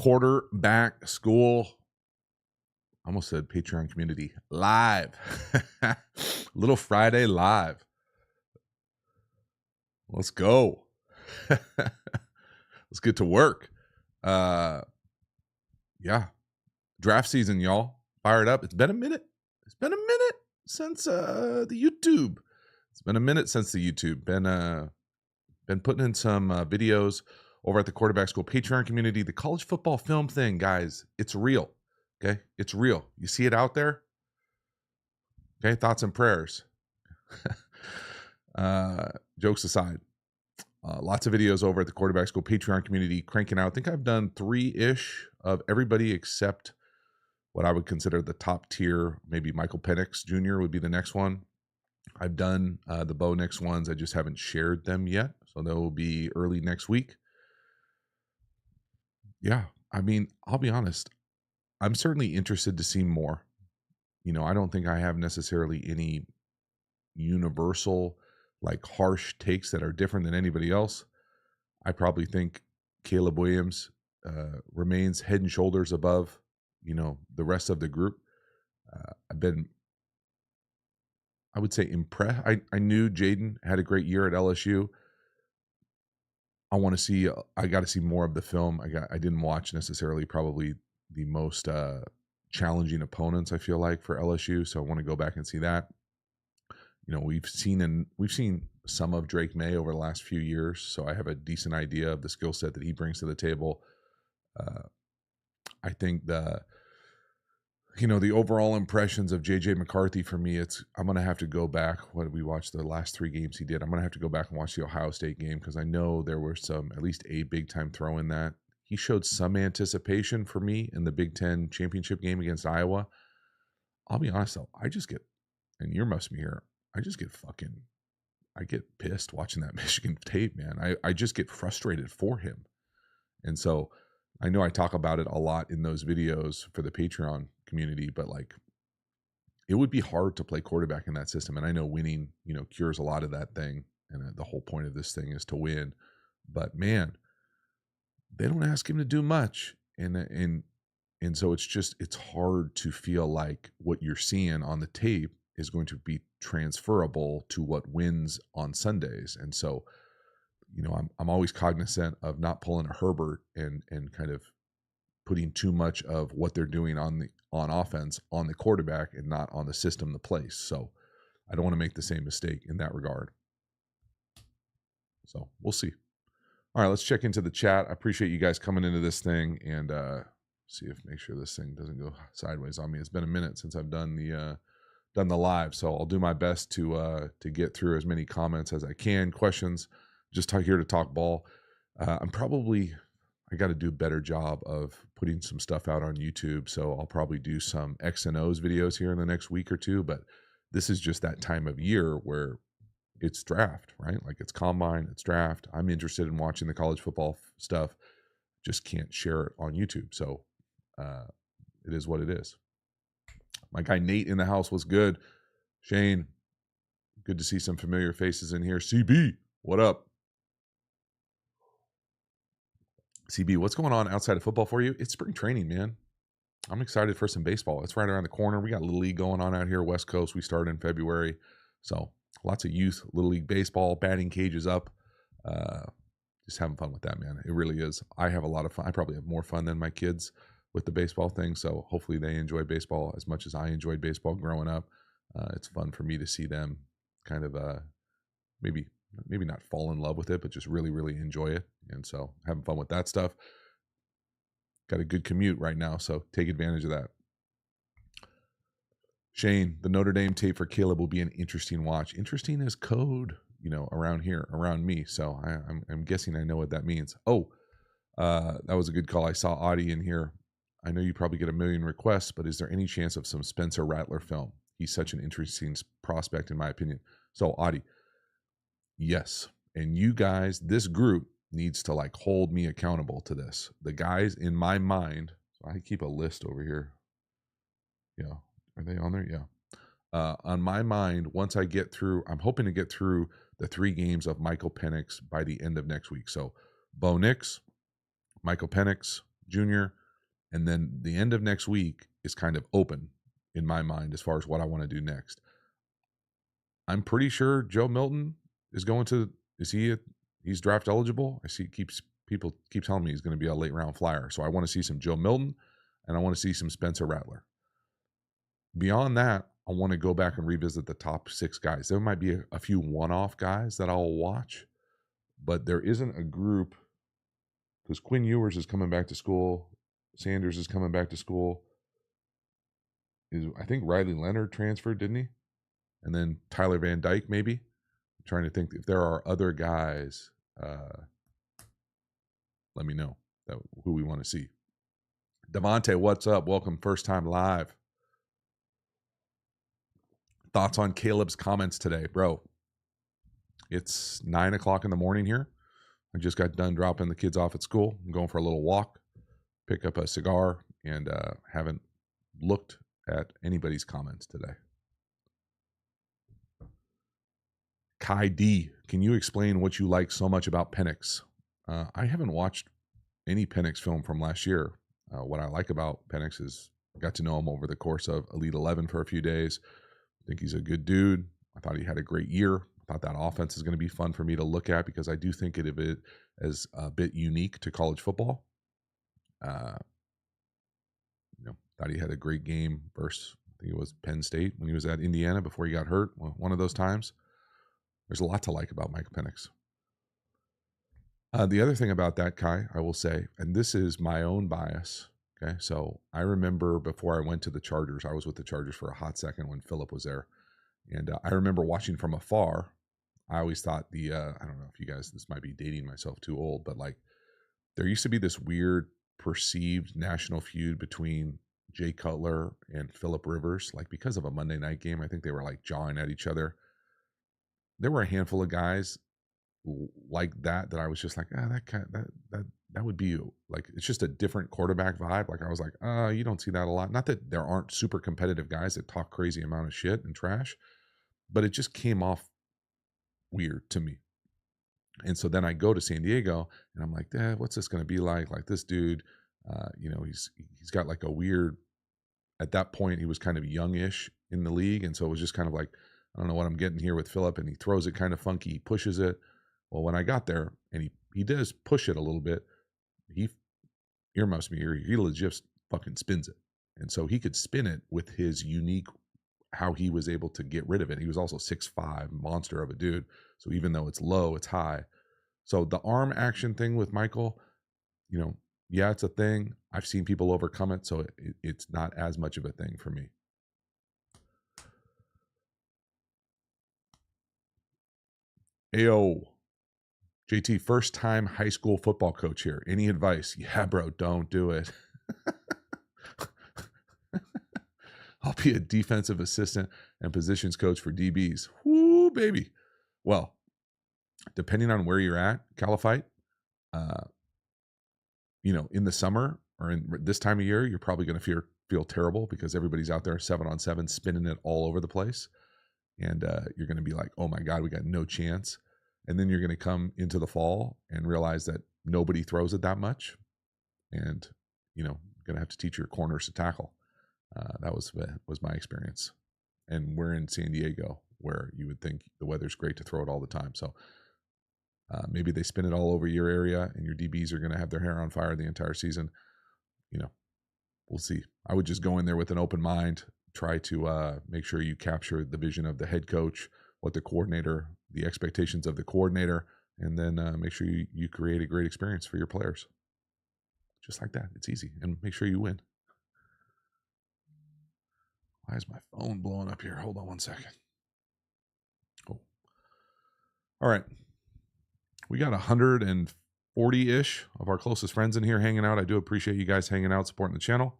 quarterback school. I almost said Patreon community live. Little Friday live. Let's go. Let's get to work. Yeah. Draft season, y'all. Fire it up. It's been a minute. It's been a minute since the YouTube. It's been a minute since the YouTube. Been putting in some videos over at the quarterback school Patreon community. The college football film thing, guys, it's real. Okay, it's real. You see it out there. Okay, thoughts and prayers. Jokes aside, lots of videos over at the quarterback school Patreon community cranking out. I think I've done 3-ish of everybody except what I would consider the top tier. Maybe Michael Penix Jr. would be the next one. I've done the Bo Nix ones. I just haven't shared them yet. So they will be early next week. Yeah, I mean, I'll be honest. I'm certainly interested to see more. You know, I don't think I have necessarily any universal, like harsh takes that are different than anybody else. I probably think Caleb Williams remains head and shoulders above, you know, the rest of the group. I've been, I would say, impressed. I knew Jaden had a great year at LSU. I want to see, I got to see more of the film. I didn't watch necessarily probably the most challenging opponents, I feel like, for LSU. So I want to go back and see that. You know, we've seen some of Drake May over the last few years, so I have a decent idea of the skill set that he brings to the table. I think the overall impressions of JJ McCarthy for me, I'm going to have to go back. What did we watch the last 3 games he did? I'm going to have to go back and watch the Ohio State game because I know there were at least a big time throw in that. He showed some anticipation for me in the Big Ten championship game against Iowa. I'll be honest though, and you must be here, I get pissed watching that Michigan tape, man. I just get frustrated for him. And so I know I talk about it a lot in those videos for the Patreon community, but like it would be hard to play quarterback in that system. And I know winning, cures a lot of that thing. And the whole point of this thing is to win. But man, they don't ask him to do much. And so it's hard to feel like what you're seeing on the tape is going to be transferable to what wins on Sundays. And so, I'm always cognizant of not pulling a Herbert and kind of putting too much of what they're doing on offense on the quarterback and not on the system, the place. So I don't want to make the same mistake in that regard. So we'll see. All right, let's check into the chat. I appreciate you guys coming into this thing and make sure this thing doesn't go sideways on me. It's been a minute since I've done the live, so I'll do my best to get through as many comments as I can, questions. Just here to talk ball. I got to do a better job of putting some stuff out on YouTube, so I'll probably do some X and O's videos here in the next week or two, but this is just that time of year where it's draft, right? Like it's combine, it's draft. I'm interested in watching the college football stuff, just can't share it on YouTube, so it is what it is. My guy Nate in the house was good. Shane, good to see some familiar faces in here. CB, what up? CB, what's going on outside of football for you? It's spring training, man. I'm excited for some baseball. It's right around the corner. We got Little League going on out here, West Coast. We started in February. So lots of youth, Little League baseball, batting cages up. Just having fun with that, man. It really is. I have a lot of fun. I probably have more fun than my kids with the baseball thing. So hopefully they enjoy baseball as much as I enjoyed baseball growing up. It's fun for me to see them kind of maybe not fall in love with it, but just really, really enjoy it. And so having fun with that stuff. Got a good commute right now, so take advantage of that. Shane, the Notre Dame tape for Caleb will be an interesting watch. Interesting as code, around here, around me. So I'm guessing I know what that means. Oh, that was a good call. I saw Audie in here. I know you probably get a million requests, but is there any chance of some Spencer Rattler film? He's such an interesting prospect, in my opinion. So, Audie, yes. And you guys, this group needs to hold me accountable to this. The guys in my mind, so I keep a list over here. Yeah. Are they on there? Yeah. On my mind, once I get through, I'm hoping to get through the 3 games of Michael Penix by the end of next week. So, Bo Nix, Michael Penix, Jr., and then the end of next week is kind of open in my mind as far as what I want to do next. I'm pretty sure Joe Milton is going to, he's draft eligible. I see people keep telling me he's going to be a late round flyer. So I want to see some Joe Milton and I want to see some Spencer Rattler. Beyond that, I want to go back and revisit the top 6 guys. There might be a few one-off guys that I'll watch, but there isn't a group, because Quinn Ewers is coming back to school. Sanders is coming back to school. I think Riley Leonard transferred, didn't he? And then Tyler Van Dyke, maybe. I'm trying to think if there are other guys. Let me know who we want to see. Devontae, what's up? Welcome, first time live. Thoughts on Caleb's comments today, bro? It's 9 o'clock in the morning here. I just got done dropping the kids off at school. I'm going for a little walk, pick up a cigar, and haven't looked at anybody's comments today. Kai D, can you explain what you like so much about Penix? I haven't watched any Penix film from last year. What I like about Penix is I got to know him over the course of Elite 11 for a few days. I think he's a good dude. I thought he had a great year. I thought that offense is going to be fun for me to look at because I do think it is a bit unique to college football. Thought he had a great game versus, I think it was Penn State when he was at Indiana before he got hurt. One of those times. There's a lot to like about Michael Penix. The other thing about that, Kai, I will say, and this is my own bias, okay? So I remember before I went to the Chargers, I was with the Chargers for a hot second when Phillip was there. And I remember watching from afar. I always thought I don't know if you guys, this might be dating myself too old, but like there used to be this weird perceived national feud between Jay Cutler and Phillip Rivers, like because of a Monday night game. I think they were like jawing at each other. There were a handful of guys like that I was just like, that would be you. Like, it's just a different quarterback vibe. Like I was like, you don't see that a lot. Not that there aren't super competitive guys that talk crazy amount of shit and trash, but it just came off weird to me. And so then I go to San Diego and I'm like, what's this going to be like? Like this dude, he's got like a weird, at that point he was kind of youngish in the league. And so it was just kind of like, I don't know what I'm getting here with Phillip, and he throws it kind of funky. He pushes it. Well, when I got there and he does push it a little bit, he earmuffs me, he legit fucking spins it. And so he could spin it with his unique, how he was able to get rid of it. He was also 6'5", monster of a dude. So even though it's low, it's high. So the arm action thing with Michael, yeah, it's a thing. I've seen people overcome it. So it's not as much of a thing for me. Ayo. JT, first time high school football coach here. Any advice? Yeah, bro, don't do it. I'll be a defensive assistant and positions coach for DBs. Whoo, baby. Well, depending on where you're at, Caliphite, in the summer or in this time of year, you're probably going to feel terrible because everybody's out there 7-on-7 spinning it all over the place. And you're going to be like, oh my God, we got no chance. And then you're going to come into the fall and realize that nobody throws it that much. And, you're going to have to teach your corners to tackle. That was my experience. And we're in San Diego, where you would think the weather's great to throw it all the time. So maybe they spin it all over your area and your DBs are going to have their hair on fire the entire season. We'll see. I would just go in there with an open mind, try to make sure you capture the vision of the head coach, what the expectations of the coordinator, and then make sure you create a great experience for your players. Just like that. It's easy. And make sure you win. Why is my phone blowing up here? Hold on one second. Oh. All right. We got 140-ish of our closest friends in here hanging out. I do appreciate you guys hanging out, supporting the channel.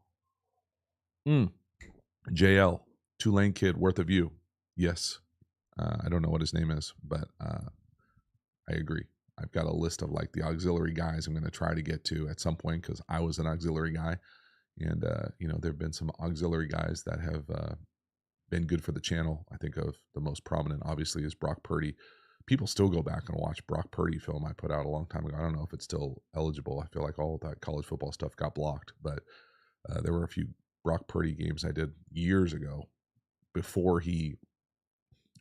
JL, Tulane kid, worth of you. Yes. I don't know what his name is, but I agree. I've got a list of like the auxiliary guys I'm going to try to get to at some point because I was an auxiliary guy. And, there have been some auxiliary guys that have been good for the channel. I think of the most prominent, obviously, is Brock Purdy. people still go back and watch Brock Purdy film I put out a long time ago. I don't know if it's still eligible. I feel like all that college football stuff got blocked, but there were a few Brock Purdy games I did years ago before he.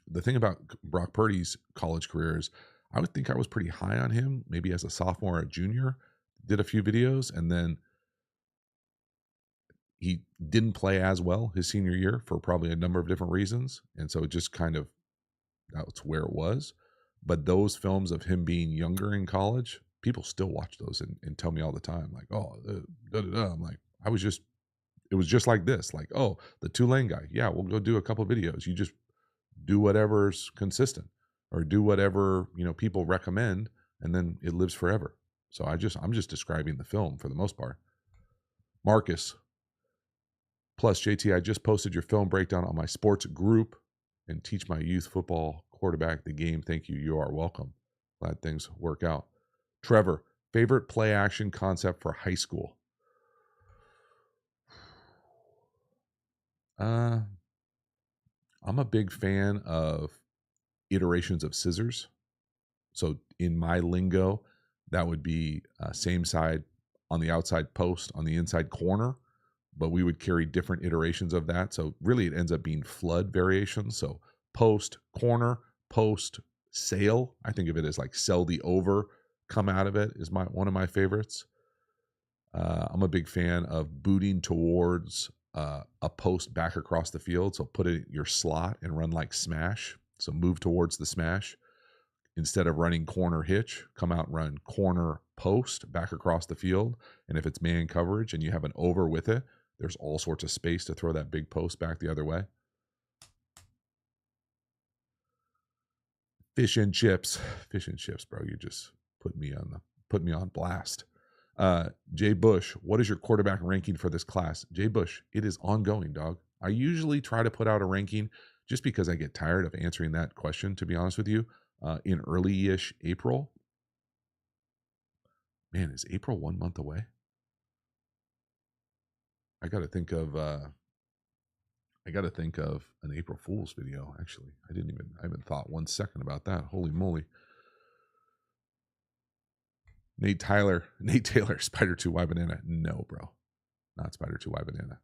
The thing about Brock Purdy's college career is I would think I was pretty high on him, maybe as a sophomore or a junior, did a few videos, and then he didn't play as well his senior year for probably a number of different reasons. And so it just kind of, that's where it was. But those films of him being younger in college, people still watch those and tell me all the time, like, oh, da, da, da. I'm like, it was just like this. Like, oh, the Tulane guy. Yeah, we'll go do a couple videos. You just do whatever's consistent or do whatever, people recommend, and then it lives forever. So I'm just describing the film for the most part. Marcus. Plus, JT, I just posted your film breakdown on my sports group and teach my youth football quarterback the game. Thank you. You are welcome. Glad things work out. Trevor, favorite play action concept for high school? I'm a big fan of iterations of scissors. So in my lingo, that would be same side on the outside post on the inside corner, but we would carry different iterations of that. So really it ends up being flood variations. So post, corner, post, sail. I think of it as like sell the over, come out of it is one of my favorites. I'm a big fan of booting towards a post back across the field. So put it in your slot and run like smash. So move towards the smash. Instead of running corner hitch, come out and run corner post back across the field. And if it's man coverage and you have an over with it, there's all sorts of space to throw that big post back the other way. Fish and chips, bro. You just put me on blast. Jay Bush, what is your quarterback ranking for this class? Jay Bush, it is ongoing, dog. I usually try to put out a ranking just because I get tired of answering that question, to be honest with you, in early-ish April. Man, is April 1 month away? I got to think of an April Fool's video, actually. I haven't thought 1 second about that. Holy moly. Nate Taylor, Spider 2Y Banana. No, bro. Not Spider 2Y Banana.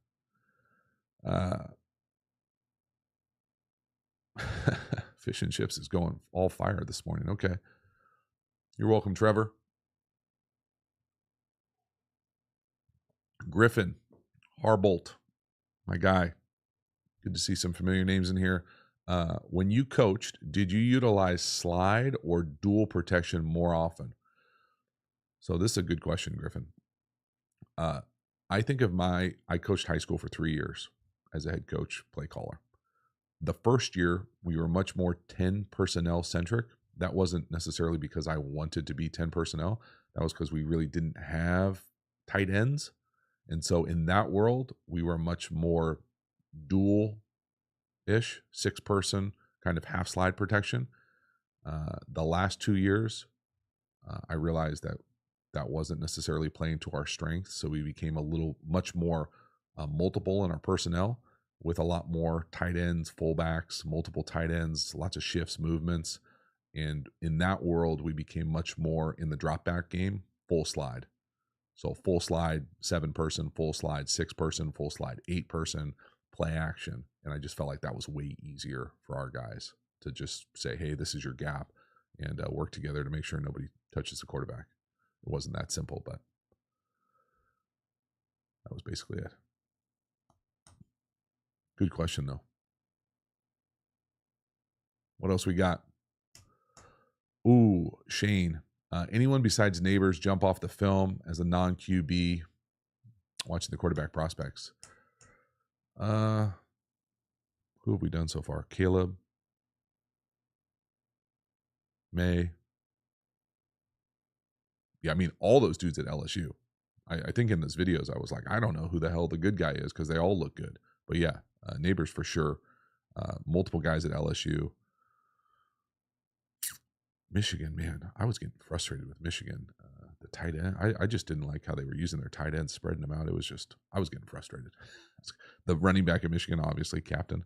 Fish and chips is going all fire this morning. Okay. You're welcome, Trevor. Griffin, Harbolt, my guy. Good to see some familiar names in here. When you coached, did you utilize slide or dual protection more often? So this is a good question, Griffin. I think I coached high school for 3 years as a head coach, play caller. The first year, we were much more 10 personnel centric. That wasn't necessarily because I wanted to be 10 personnel. That was because we really didn't have tight ends. And so in that world, we were much more dual-ish, 6-person, kind of half slide protection. The last 2 years, I realized that wasn't necessarily playing to our strengths. So we became much more multiple in our personnel with a lot more tight ends, fullbacks, multiple tight ends, lots of shifts, movements. And in that world, we became much more in the drop back game, full slide. So full slide, 7-person, full slide, 6-person, full slide, 8-person, play action. And I just felt like that was way easier for our guys to just say, hey, this is your gap, and work together to make sure nobody touches the quarterback. It wasn't that simple, but that was basically it. Good question, though. What else we got? Ooh, Shane. Anyone besides neighbors jump off the film as a non-QB watching the quarterback prospects? Who have we done so far? Caleb, May. Yeah, I mean, all those dudes at LSU. I think in those videos, I was like, I don't know who the hell the good guy is because they all look good. But yeah, neighbors for sure. Multiple guys at LSU. Michigan, man, I was getting frustrated with Michigan. The tight end, I just didn't like how they were using their tight ends, spreading them out. It was just, I was getting frustrated. The running back at Michigan, obviously, captain.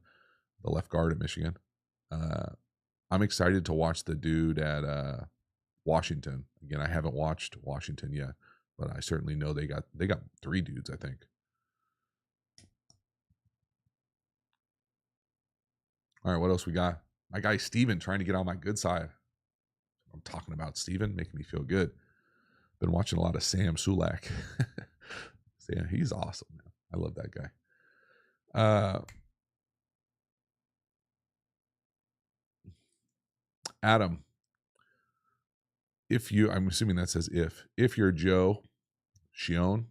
The left guard at Michigan. I'm excited to watch the dude at Washington. Again, I haven't watched Washington yet, but I certainly know they got 3 dudes, I think. All right, what else we got? My guy Steven trying to get on my good side. I'm talking about Steven, making me feel good. Been watching a lot of Sam Sulak. So yeah, he's awesome, man. I love that guy. Adam, I'm assuming that says if you're Joe Shione,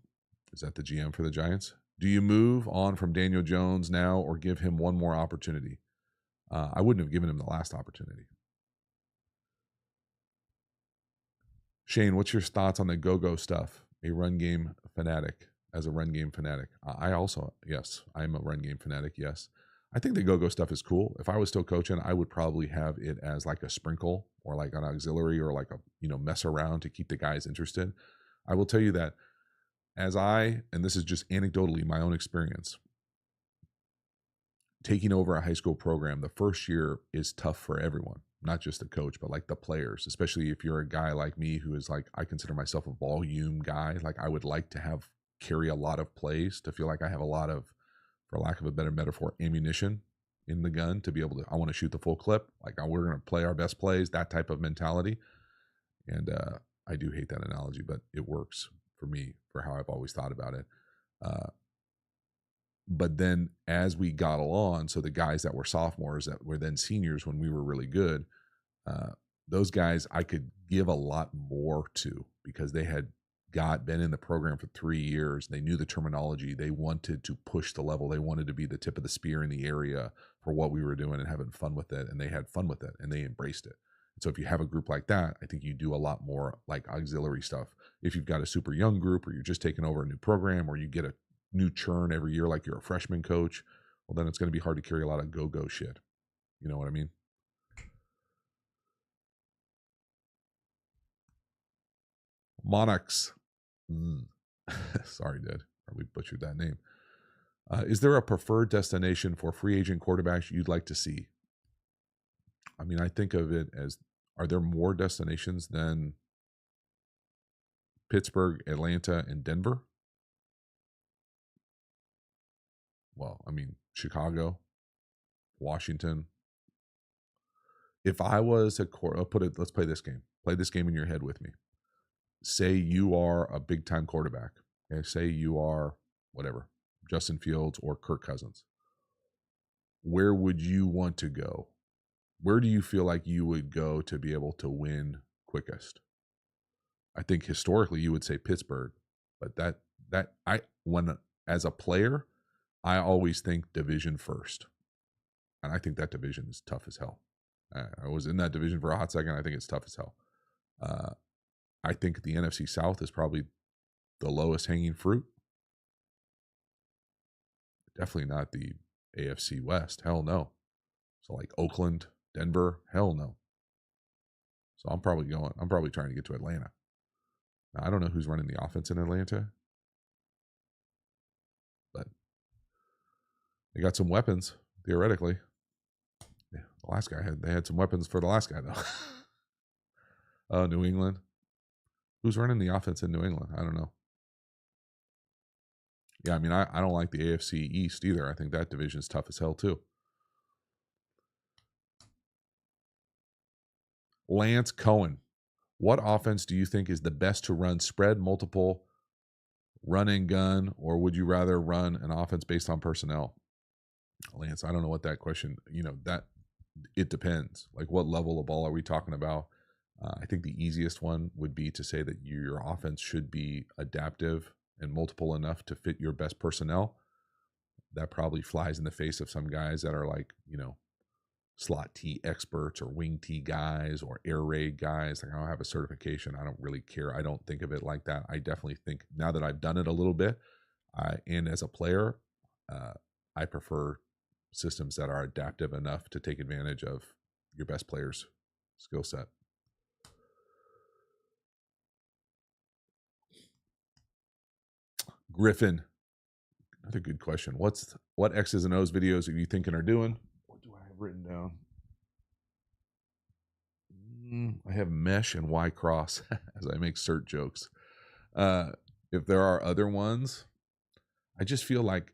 is that the GM for the Giants? Do you move on from Daniel Jones now or give him one more opportunity? I wouldn't have given him the last opportunity. Shane, what's your thoughts on the go-go stuff? A run game fanatic. As a run game fanatic, I also, yes, I'm a run game fanatic. Yes, I think the go-go stuff is cool. If I was still coaching, I would probably have it as like a sprinkle or like an auxiliary or like a mess around to keep the guys interested. I will tell you that and this is just anecdotally my own experience, taking over a high school program, the first year is tough for everyone, not just the coach, but like the players, especially if you're a guy like me who is like, I consider myself a volume guy. Like I would like to carry a lot of plays to feel like I have a lot of, for lack of a better metaphor, ammunition in the gun to be able to, I want to shoot the full clip. Like we're going to play our best plays, that type of mentality. And I do hate that analogy, but it works for me for how I've always thought about it. But then as we got along, so the guys that were sophomores that were then seniors when we were really good, those guys I could give a lot more to because they had been in the program for 3 years. They knew the terminology. They wanted to push the level. They wanted to be the tip of the spear in the area for what we were doing and having fun with it. And they had fun with it and they embraced it. And so if you have a group like that, I think you do a lot more like auxiliary stuff. If you've got a super young group or you're just taking over a new program or you get a new churn every year like you're a freshman coach, well, then it's going to be hard to carry a lot of go-go shit. You know what I mean? Monarchs. Sorry, Dad. Probably butchered that name. Is there a preferred destination for free agent quarterbacks you'd like to see? I mean, I think of it as, are there more destinations than Pittsburgh, Atlanta, and Denver? Well, I mean, Chicago, Washington. If I was let's play this game. Play this game in your head with me. Say you are a big time quarterback. Okay? Say you are whatever, Justin Fields or Kirk Cousins. Where would you want to go? Where do you feel like you would go to be able to win quickest? I think historically you would say Pittsburgh, but as a player, I always think division first. And I think that division is tough as hell. I was in that division for a hot second. I think it's tough as hell. I think the NFC South is probably the lowest hanging fruit. Definitely not the AFC West. Hell no. So like Oakland, Denver, hell no. So I'm probably trying to get to Atlanta. Now, I don't know who's running the offense in Atlanta, but they got some weapons, theoretically. Yeah, the last guy they had some weapons for the last guy, though. Oh, New England. Who's running the offense in New England? I don't know. Yeah, I mean, I don't like the AFC East either. I think that division is tough as hell, too. Lance Cohen. What offense do you think is the best to run spread, multiple, run and gun, or would you rather run an offense based on personnel? Lance, I don't know what that question, that it depends. Like what level of ball are we talking about? I think the easiest one would be to say that your offense should be adaptive and multiple enough to fit your best personnel. That probably flies in the face of some guys that are like, slot T experts or wing T guys or air raid guys. Like I don't have a certification. I don't really care. I don't think of it like that. I definitely think now that I've done it a little bit, and as a player, I prefer systems that are adaptive enough to take advantage of your best player's skill set. Griffin, another good question. What X's and O's videos are you thinking are doing? What do I have written down? I have mesh and Y cross as I make cert jokes. If there are other ones, I just feel like,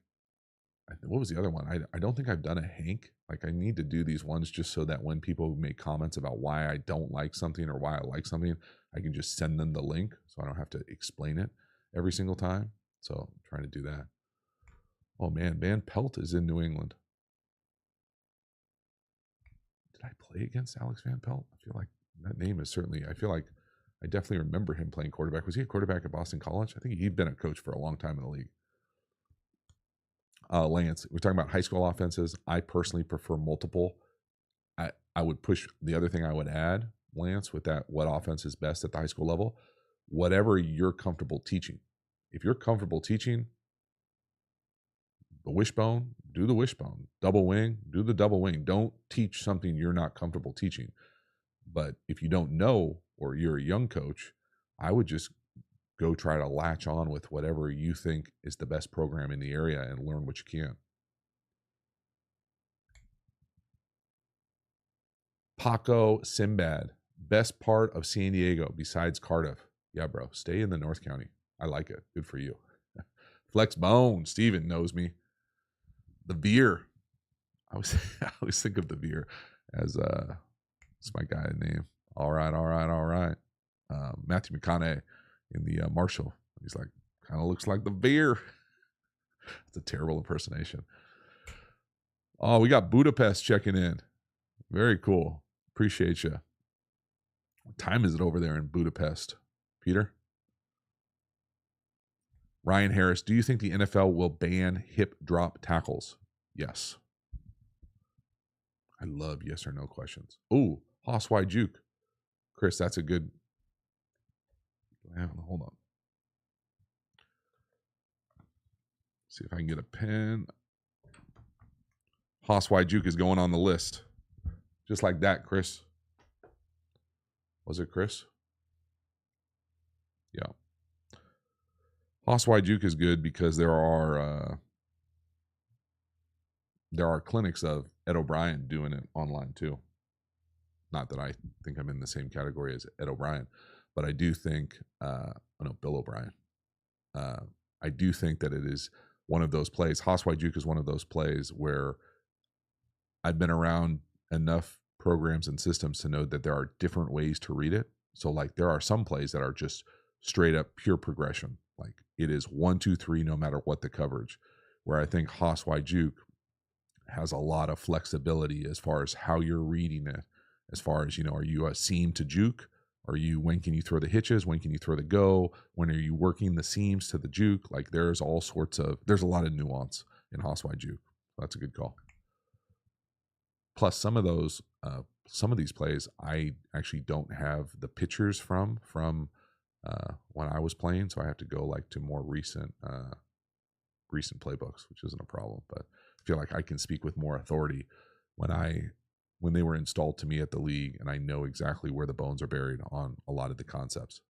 what was the other one? I don't think I've done a Hank. Like, I need to do these ones just so that when people make comments about why I don't like something or why I like something, I can just send them the link so I don't have to explain it every single time. So I'm trying to do that. Oh man, Van Pelt is in New England. Did I play against Alex Van Pelt? I feel like that name is certainly, I feel like I definitely remember him playing quarterback. Was he a quarterback at Boston College? I think he'd been a coach for a long time in the league. Lance, we're talking about high school offenses. I personally prefer multiple. I would push, the other thing I would add, Lance, with that, what offense is best at the high school level, whatever you're comfortable teaching. If you're comfortable teaching the wishbone, do the wishbone. Double wing, do the double wing. Don't teach something you're not comfortable teaching. But if you don't know, or you're a young coach, I would just go try to latch on with whatever you think is the best program in the area and learn what you can. Paco Simbad, best part of San Diego besides Cardiff. Yeah, bro, stay in the North County. I like it. Good for you. Flex Bone, Steven knows me. The beer. I always think of the beer as it's my guy name. All right. Matthew McConaughey in the Marshall. He's like, kind of looks like the beer. It's a terrible impersonation. Oh, we got Budapest checking in. Very cool. Appreciate you. What time is it over there in Budapest, Peter? Ryan Harris, do you think the NFL will ban hip drop tackles? Yes. I love yes or no questions. Oh, Hoss Y Juke. Chris, that's a good. Hold on. See if I can get a pen. Hoss Y Juke is going on the list. Just like that, Chris. Was it Chris? Yeah. Hoss Y Juke is good because there are clinics of Ed O'Brien doing it online too. Not that I think I'm in the same category as Ed O'Brien, but I do think, Bill O'Brien. I do think that it is one of those plays. Hoss Y Juke is one of those plays where I've been around enough programs and systems to know that there are different ways to read it. So like there are some plays that are just straight up pure progression. Like it is 1, 2, 3, no matter what the coverage, where I think Hoss Y Juke has a lot of flexibility as far as how you're reading it. As far as, are you a seam to juke? When can you throw the hitches? When can you throw the go? When are you working the seams to the juke? Like there's a lot of nuance in Hoss Y Juke. That's a good call. Plus some of these plays, I actually don't have the pictures from when I was playing. So I have to go like to more recent playbooks, which isn't a problem, but I feel like I can speak with more authority when they were installed to me at the league, and I know exactly where the bones are buried on a lot of the concepts.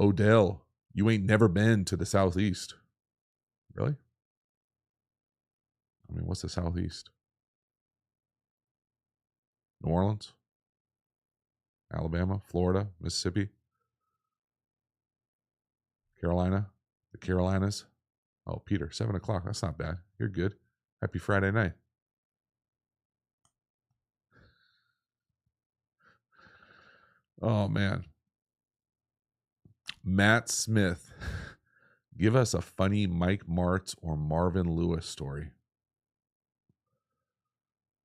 Odell, you ain't never been to the Southeast. Really? I mean, what's the Southeast? New Orleans? Alabama? Florida? Mississippi? Carolina? The Carolinas? Oh, Peter, 7 o'clock. That's not bad. You're good. Happy Friday night. Oh, man. Matt Smith. Give us a funny Mike Martz or Marvin Lewis story.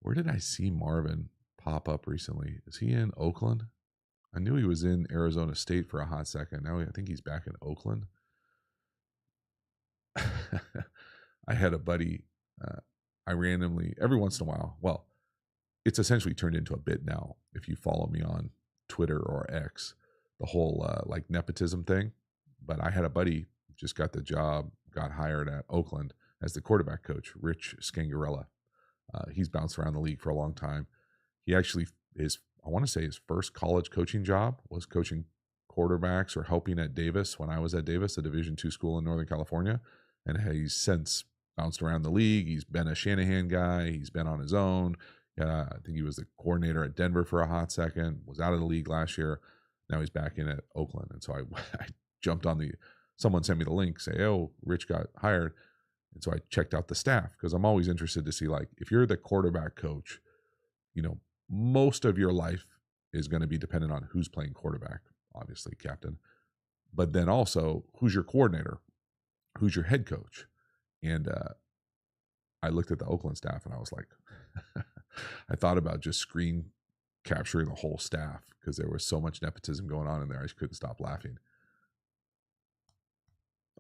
Where did I see Marvin pop up recently? Is he in Oakland? I knew he was in Arizona State for a hot second. Now I think he's back in Oakland. I had a buddy, I randomly, every once in a while, well, it's essentially turned into a bit now. If you follow me on Twitter or X, the whole like nepotism thing. But I had a buddy just got the job, got hired at Oakland as the quarterback coach, Rich Scangarella. He's bounced around the league for a long time. He actually I want to say his first college coaching job was coaching quarterbacks or helping at Davis when I was at Davis, a Division II school in Northern California. and he's since bounced around the league. He's been a Shanahan guy. He's been on his own. I think he was the coordinator at Denver for a hot second, was out of the league last year. Now he's back in at Oakland. And so I jumped on someone sent me the link, say, oh, Rich got hired. And so I checked out the staff because I'm always interested to see, like, if you're the quarterback coach, most of your life is going to be dependent on who's playing quarterback, obviously, captain. But then also, who's your coordinator? Who's your head coach? And I looked at the Oakland staff and I was like, I thought about just screen capturing the whole staff because there was so much nepotism going on in there. I just couldn't stop laughing.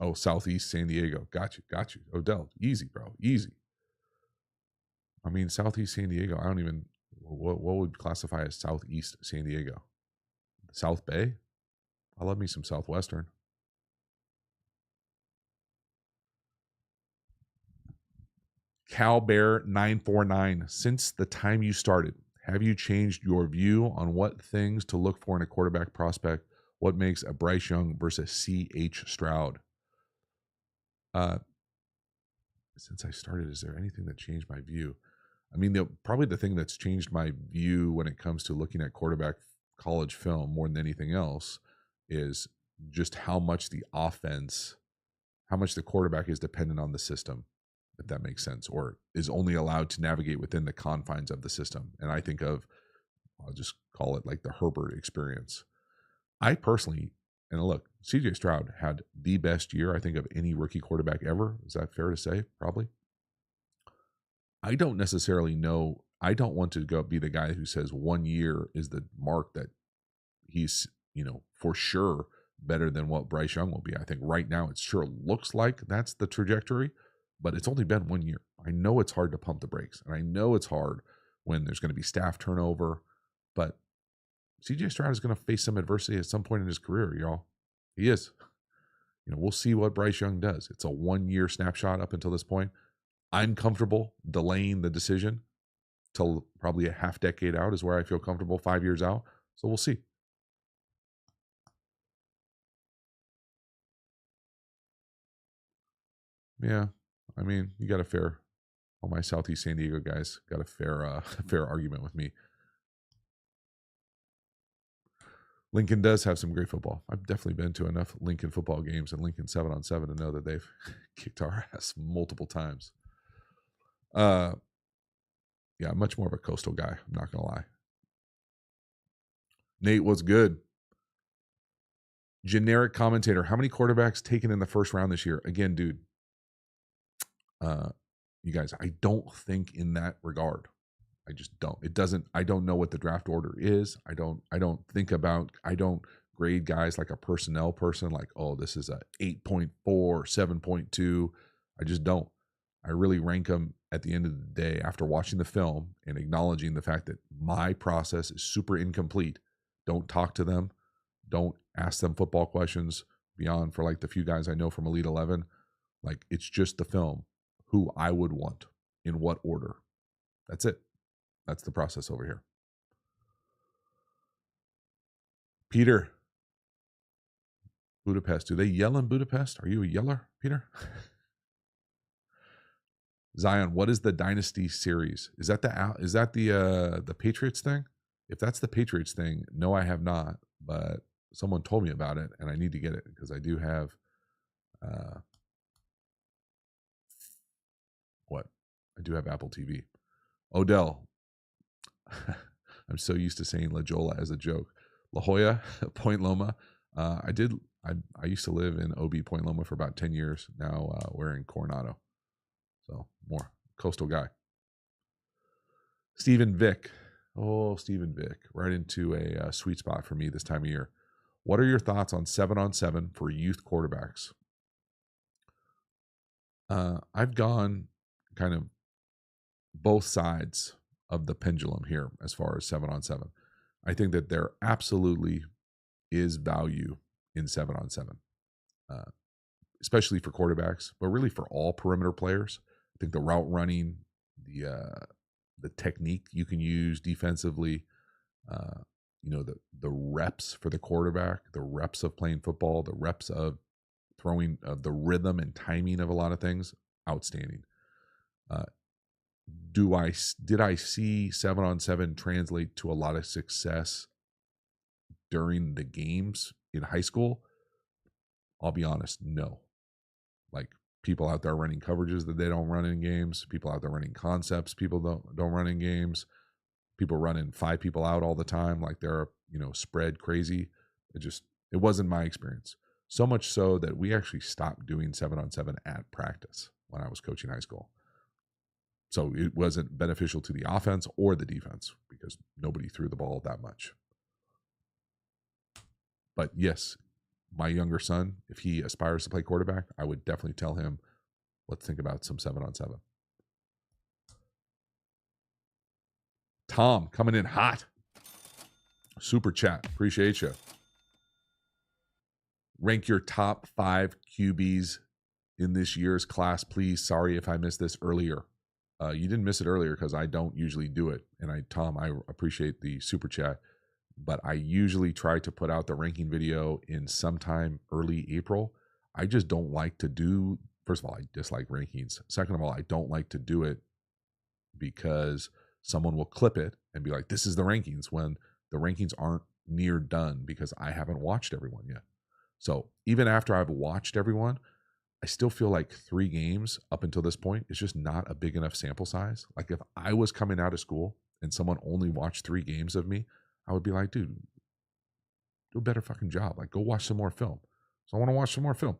Oh, Southeast San Diego. Got you. Odell, easy, bro, easy. I mean, Southeast San Diego, I don't even, what would classify as Southeast San Diego? South Bay? I love me some Southwestern. CalBear949, since the time you started, have you changed your view on what things to look for in a quarterback prospect? What makes a Bryce Young versus C.H. Stroud? Since I started, is there anything that changed my view? I mean, probably the thing that's changed my view when it comes to looking at quarterback college film more than anything else is just how much the offense, how much the quarterback is dependent on the system, if that makes sense, or is only allowed to navigate within the confines of the system. And I think of, I'll just call it like the Herbert experience. I personally, and look, CJ Stroud had the best year, I think, of any rookie quarterback ever. Is that fair to say? Probably. I don't necessarily know. I don't want to go be the guy who says 1 year is the mark that he's, for sure better than what Bryce Young will be. I think right now it sure looks like that's the trajectory, but it's only been 1 year. I know it's hard to pump the brakes, and I know it's hard when there's going to be staff turnover, but CJ Stroud is going to face some adversity at some point in his career, y'all. He is. We'll see what Bryce Young does. It's a 1 year snapshot up until this point. I'm comfortable delaying the decision till probably a half decade out is where I feel comfortable, 5 years out. So we'll see. Yeah. I mean, you got a fair, all my Southeast San Diego guys got a fair, fair argument with me. Lincoln does have some great football. I've definitely been to enough Lincoln football games and Lincoln 7-on-7 to know that they've kicked our ass multiple times. Yeah, much more of a coastal guy. I'm not going to lie. Nate, what's good? Generic commentator. How many quarterbacks taken in the first round this year? Again, dude, you guys, I don't think in that regard. I just don't. It doesn't. I don't know what the draft order is. I don't grade guys like a personnel person, like, oh, this is a 8.4, 7.2. I just don't. I really rank them at the end of the day after watching the film and acknowledging the fact that my process is super incomplete. Don't talk to them. Don't ask them football questions beyond for like the few guys I know from Elite 11. Like, it's just the film, who I would want in what order. That's it. That's the process over here. Peter, Budapest. Do they yell in Budapest? Are you a yeller, Peter? Zion, what is the Dynasty series? Is that the Patriots thing? If that's the Patriots thing, no, I have not. But someone told me about it, and I need to get it because I do have. I do have Apple TV. Odell. I'm so used to saying La Jolla as a joke. La Jolla, Point Loma. I used to live in OB Point Loma for about 10 years. Now we're in Coronado. So more coastal guy. Stephen Vick. Oh, Stephen Vick. Right into a sweet spot for me this time of year. What are your thoughts on 7-on-7 for youth quarterbacks? I've gone kind of both sides of the pendulum here as far as 7-on-7. I think that there absolutely is value in 7-on-7, especially for quarterbacks, but really for all perimeter players. I think the route running, the technique you can use defensively, the reps for the quarterback, the reps of playing football, the reps of throwing of the rhythm and timing of a lot of things, outstanding. Did I see 7-on-7 translate to a lot of success during the games in high school? I'll be honest, no. Like, people out there running coverages that they don't run in games, people out there running concepts people don't run in games, people running 5 people out all the time like they're, spread crazy. It wasn't my experience. So much so that we actually stopped doing 7-on-7 at practice when I was coaching high school. So it wasn't beneficial to the offense or the defense because nobody threw the ball that much. But yes, my younger son, if he aspires to play quarterback, I would definitely tell him, let's think about some 7-on-7. Tom coming in hot. Super chat. Appreciate you. Rank your top 5 QBs in this year's class, please. Sorry if I missed this earlier. You didn't miss it earlier because I don't usually do it. And Tom, I appreciate the super chat, but I usually try to put out the ranking video in sometime early April. I just don't like to do, first of all, I dislike rankings. Second of all, I don't like to do it because someone will clip it and be like, this is the rankings, when the rankings aren't near done because I haven't watched everyone yet. So even after I've watched everyone, I still feel like 3 games up until this point is just not a big enough sample size. Like, if I was coming out of school and someone only watched 3 games of me, I would be like, dude, do a better fucking job. Like, go watch some more film. So I want to watch some more film.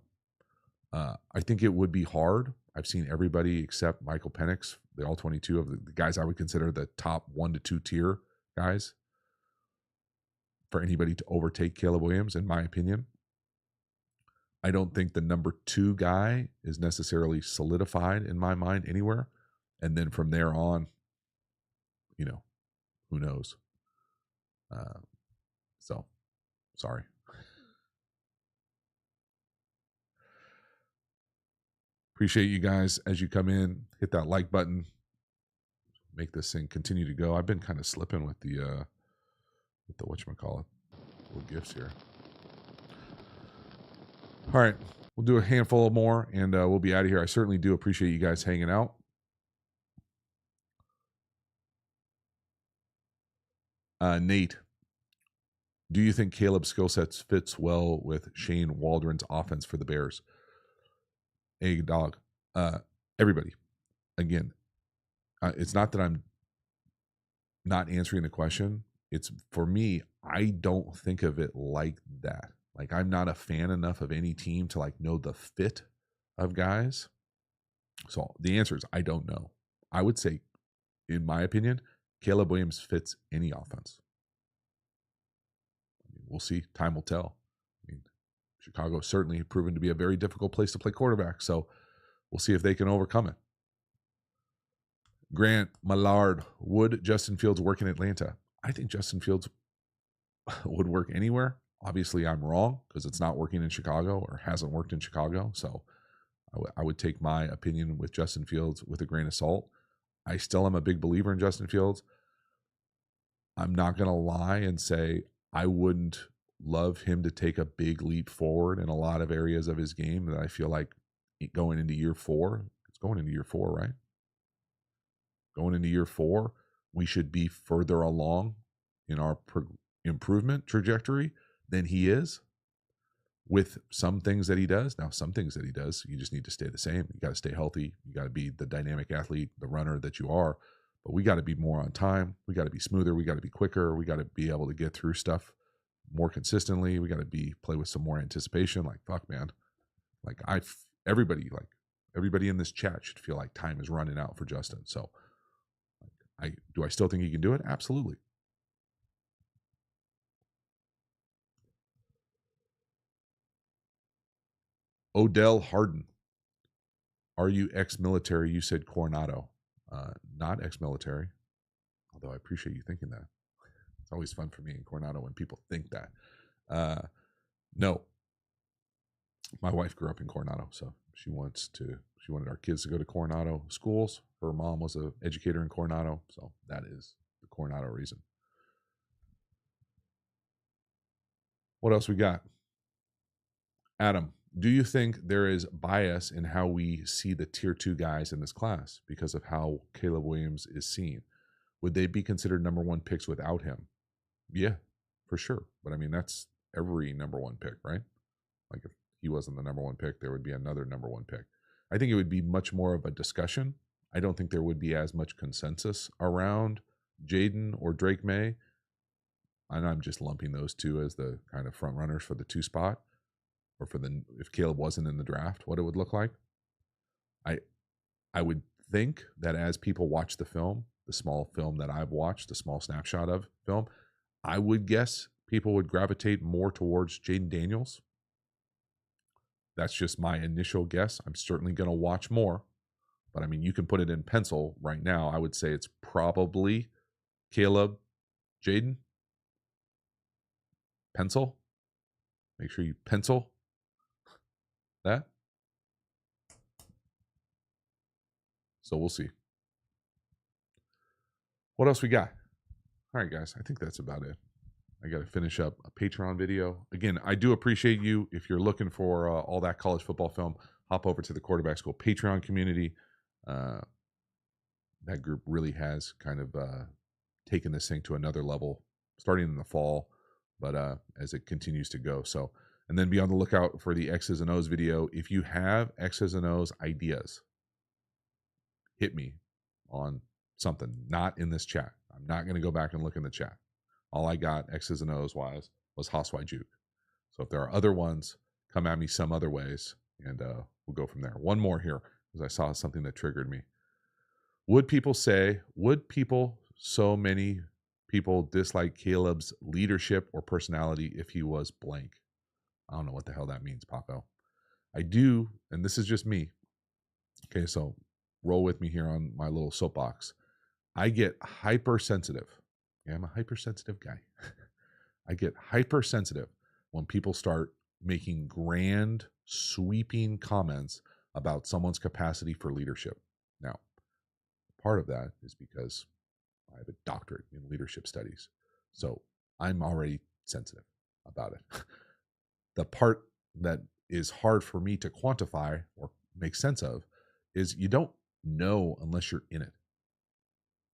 I think it would be hard. I've seen everybody except Michael Penix, the all 22 of the guys I would consider the top 1 to 2 tier guys, for anybody to overtake Caleb Williams, in my opinion. I don't think the number 2 guy is necessarily solidified in my mind anywhere. And then from there on, who knows? So, sorry. Appreciate you guys as you come in. Hit that like button. Make this thing continue to go. I've been kind of slipping with the whatchamacallit, little gifts here. All right. We'll do a handful more and we'll be out of here. I certainly do appreciate you guys hanging out. Nate, do you think Caleb's skill sets fits well with Shane Waldron's offense for the Bears? Hey, dog. Everybody, again, it's not that I'm not answering the question. It's, for me, I don't think of it like that. Like, I'm not a fan enough of any team to know the fit of guys. So the answer is I don't know. I would say, in my opinion, Caleb Williams fits any offense. We'll see. Time will tell. Chicago has certainly proven to be a very difficult place to play quarterback. So we'll see if they can overcome it. Grant Millard, would Justin Fields work in Atlanta? I think Justin Fields would work anywhere. Obviously, I'm wrong because it's not working in Chicago or hasn't worked in Chicago. So I would take my opinion with Justin Fields with a grain of salt. I still am a big believer in Justin Fields. I'm not going to lie and say I wouldn't love him to take a big leap forward in a lot of areas of his game that I feel like going into year 4. It's going into year 4, right? Going into year 4, we should be further along in our improvement trajectory than he is with some things that he does. Now, some things that he does, you just need to stay the same. You got to stay healthy. You got to be the dynamic athlete, the runner that you are. But we got to be more on time. We got to be smoother. We got to be quicker. We got to be able to get through stuff more consistently. We got to play with some more anticipation. Like, fuck, man. Everybody in this chat should feel like time is running out for Justin. So do I still think he can do it? Absolutely. Odell Harden. Are you ex-military? You said Coronado. Not ex-military, although I appreciate you thinking that. It's always fun for me in Coronado when people think that. No. My wife grew up in Coronado, so she wanted our kids to go to Coronado schools. Her mom was an educator in Coronado, so that is the Coronado reason. What else we got? Adam, Do you think there is bias in how we see the tier 2 guys in this class because of how Caleb Williams is seen? Would they be considered number 1 picks without him? Yeah, for sure. But I mean, that's every number 1 pick, right? Like if he wasn't the number 1 pick, there would be another number 1 pick. I think it would be much more of a discussion. I don't think there would be as much consensus around Jaden or Drake May. And I'm just lumping those two as the kind of front runners for the 2 spot, or for the, if Caleb wasn't in the draft, what it would look like. I would think that as people watch the film, the small film that I've watched, the small snapshot of film, I would guess people would gravitate more towards Jaden Daniels. That's just my initial guess. I'm certainly going to watch more, but I mean, you can put it in pencil right now. I would say it's probably Caleb, Jaden. Pencil. Make sure you pencil that. So we'll see. What else we got? All right, guys. I think that's about it. I got to finish up a Patreon video. Again, I do appreciate you. If you're looking for all that college football film, hop over to the Quarterback School Patreon community. That group really has kind of taken this thing to another level, starting in the fall, but as it continues to go. So, and then be on the lookout for the X's and O's video. If you have X's and O's ideas, hit me on something, not in this chat. I'm not going to go back and look in the chat. All I got X's and O's wise was Hoswai Juke. So if there are other ones, come at me some other ways, and we'll go from there. One more here, because I saw something that triggered me. Would so many people dislike Caleb's leadership or personality if he was blank? I don't know what the hell that means, Paco. I do, and this is just me. Okay, so roll with me here on my little soapbox. I get hypersensitive. Yeah, I'm a hypersensitive guy. I get hypersensitive when people start making grand, sweeping comments about someone's capacity for leadership. Now, part of that is because I have a doctorate in leadership studies. So I'm already sensitive about it. The part that is hard for me to quantify or make sense of is you don't know unless you're in it.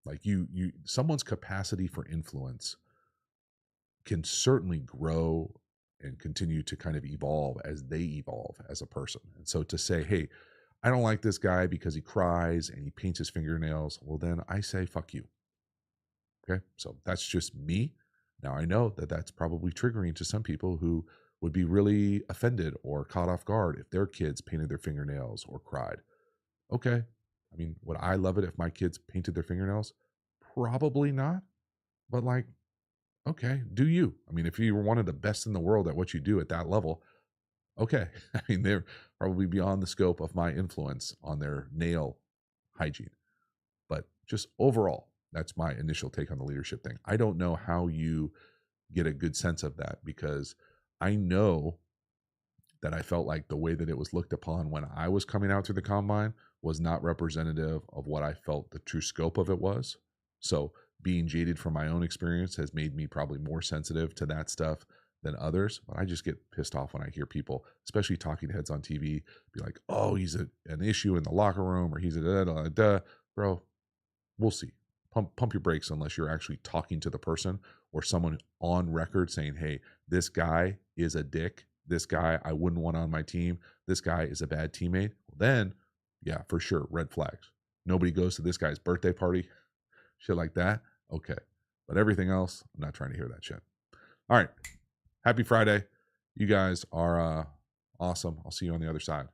Like someone's capacity for influence can certainly grow and continue to kind of evolve as they evolve as a person. And so to say, hey, I don't like this guy because he cries and he paints his fingernails, well, then I say, fuck you. Okay. So that's just me. Now I know that that's probably triggering to some people who would be really offended or caught off guard if their kids painted their fingernails or cried. Okay. I mean, would I love it if my kids painted their fingernails? Probably not. But like, okay, do you? I mean, if you were one of the best in the world at what you do at that level, okay. I mean, they're probably beyond the scope of my influence on their nail hygiene. But just overall, that's my initial take on the leadership thing. I don't know how you get a good sense of that, because I know that I felt like the way that it was looked upon when I was coming out through the combine was not representative of what I felt the true scope of it was. So being jaded from my own experience has made me probably more sensitive to that stuff than others. But I just get pissed off when I hear people, especially talking heads on TV, be like, oh, he's an issue in the locker room, or he's a da-da-da-da. Bro, we'll see. Pump your brakes unless you're actually talking to the person or someone on record saying, hey, this guy is a dick. This guy I wouldn't want on my team. This guy is a bad teammate. Well, then, yeah, for sure, red flags. Nobody goes to this guy's birthday party, shit like that. Okay. But everything else, I'm not trying to hear that shit. All right. Happy Friday. You guys are awesome. I'll see you on the other side.